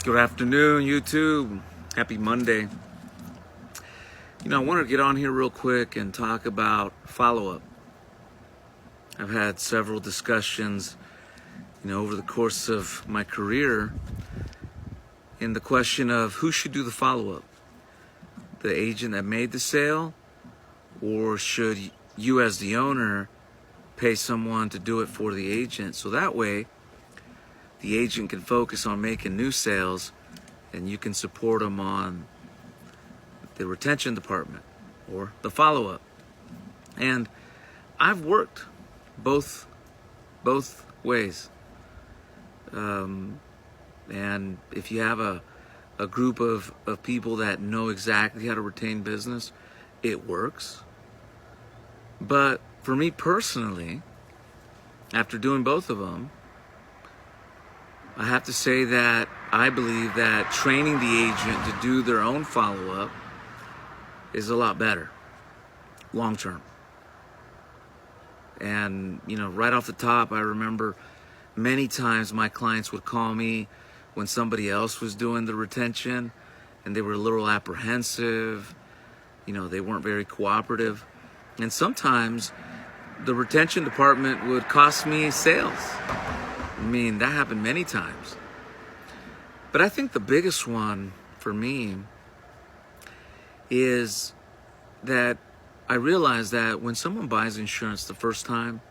Good afternoon, YouTube. Happy Monday. I wanted to get on here real quick and talk about follow-up. I've had several discussions, over the course of my career in the question of who should do the follow-up. The agent that made the sale, or should you as the owner pay someone to do it for the agent, so that way the agent can focus on making new sales and you can support them on the retention department or the follow-up. And I've worked both ways. And if you have a group of people that know exactly how to retain business, it works. But for me personally, after doing both of them, I have to say that I believe that training the agent to do their own follow-up is a lot better long term. And, right off the top, I remember many times my clients would call me when somebody else was doing the retention and they were a little apprehensive, they weren't very cooperative. And sometimes the retention department would cost me sales. That happened many times. But I think the biggest one for me is that I realize that when someone buys insurance the first time,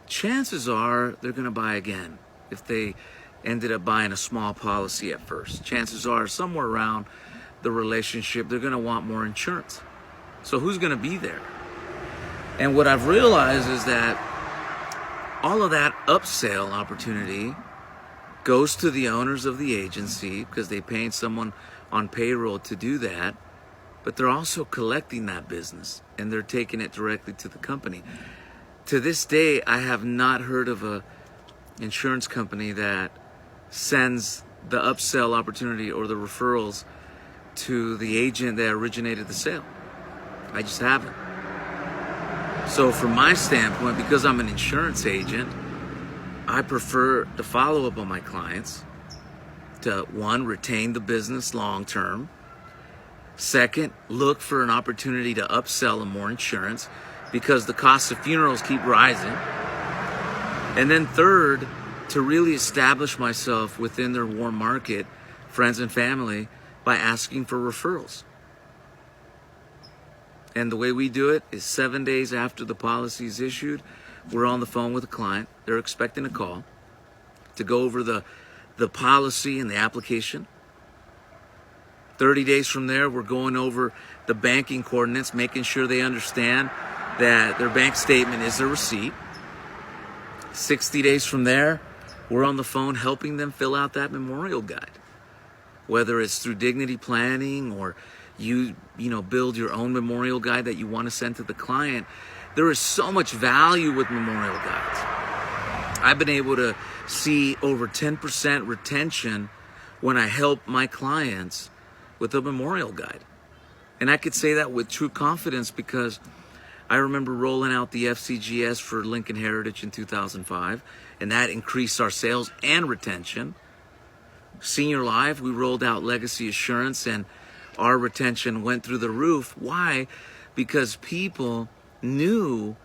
chances are they're going to buy again. If they ended up buying a small policy at first, chances are somewhere around the relationship, they're going to want more insurance. So who's going to be there? And what I've realized is that all of that upsell opportunity goes to the owners of the agency because they paid someone on payroll to do that, but they're also collecting that business and they're taking it directly to the company. To this day, I have not heard of a insurance company that sends the upsell opportunity or the referrals to the agent that originated the sale. I just haven't. So from my standpoint, because I'm an insurance agent, I prefer to follow up on my clients to, one, retain the business long term. Second, look for an opportunity to upsell them more insurance because the cost of funerals keep rising. And then third, to really establish myself within their warm market, friends and family, by asking for referrals. And the way we do it is 7 days after the policy is issued, we're on the phone with a client. They're expecting a call to go over the policy and the application. 30 days from there, we're going over the banking coordinates, making sure they understand that their bank statement is a receipt. 60 days from there, we're on the phone helping them fill out that memorial guide. Whether it's through Dignity Planning or you build your own memorial guide that you want to send to the client. There is so much value with memorial guides. I've been able to see over 10% retention when I help my clients with a memorial guide. And I could say that with true confidence because I remember rolling out the FCGS for Lincoln Heritage in 2005, and that increased our sales and retention. Senior Life, we rolled out Legacy Assurance, and our retention went through the roof. Why? Because people knew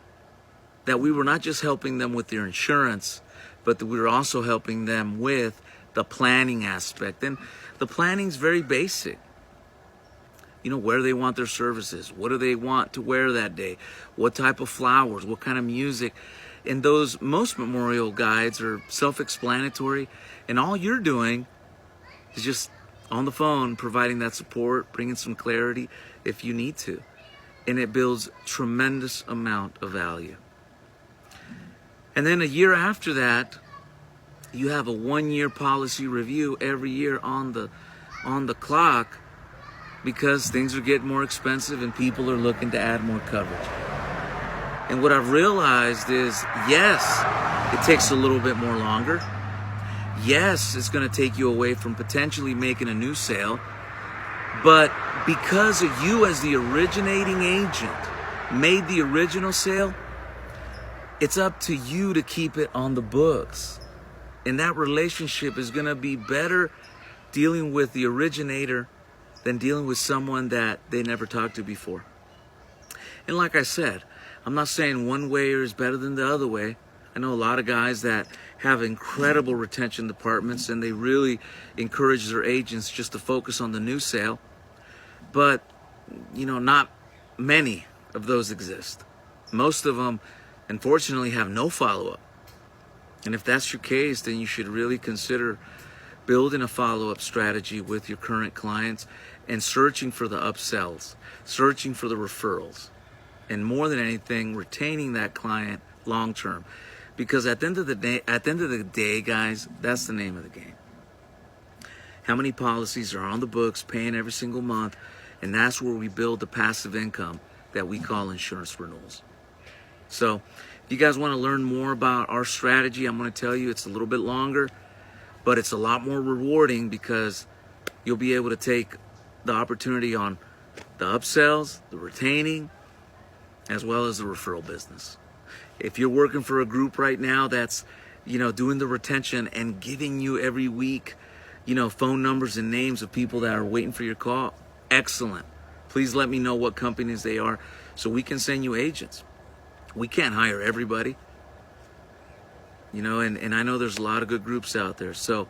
that we were not just helping them with their insurance, but that we were also helping them with the planning aspect. And the planning's very basic. Where they want their services, what do they want to wear that day, what type of flowers, what kind of music. And most memorial guides are self-explanatory, and all you're doing is just on the phone, providing that support, bringing some clarity if you need to. And it builds tremendous amount of value. And then a year after that, you have a 1-year policy review every year on the clock because things are getting more expensive and people are looking to add more coverage. And what I've realized is, yes, it takes a little bit more longer. Yes, it's going to take you away from potentially making a new sale. But because of you as the originating agent made the original sale, it's up to you to keep it on the books. And that relationship is going to be better dealing with the originator than dealing with someone that they never talked to before. And like I said, I'm not saying one way is better than the other way. I know a lot of guys that have incredible retention departments and they really encourage their agents just to focus on the new sale. But, not many of those exist. Most of them, unfortunately, have no follow-up. And if that's your case, then you should really consider building a follow-up strategy with your current clients and searching for the upsells, searching for the referrals, and more than anything, retaining that client long-term. Because at the end of the day, guys, that's the name of the game. How many policies are on the books, paying every single month, and that's where we build the passive income that we call insurance renewals. So if you guys want to learn more about our strategy, I'm going to tell you it's a little bit longer, but it's a lot more rewarding because you'll be able to take the opportunity on the upsells, the retaining, as well as the referral business. If you're working for a group right now that's, doing the retention and giving you every week, phone numbers and names of people that are waiting for your call, excellent. Please let me know what companies they are so we can send you agents. We can't hire everybody, and I know there's a lot of good groups out there. So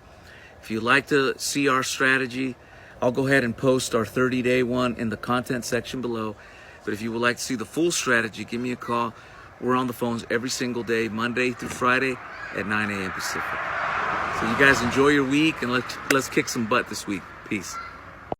if you'd like to see our strategy, I'll go ahead and post our 30-day one in the content section below. But if you would like to see the full strategy, give me a call. We're on the phones every single day, Monday through Friday at 9 a.m. Pacific. So you guys enjoy your week, and let's kick some butt this week. Peace.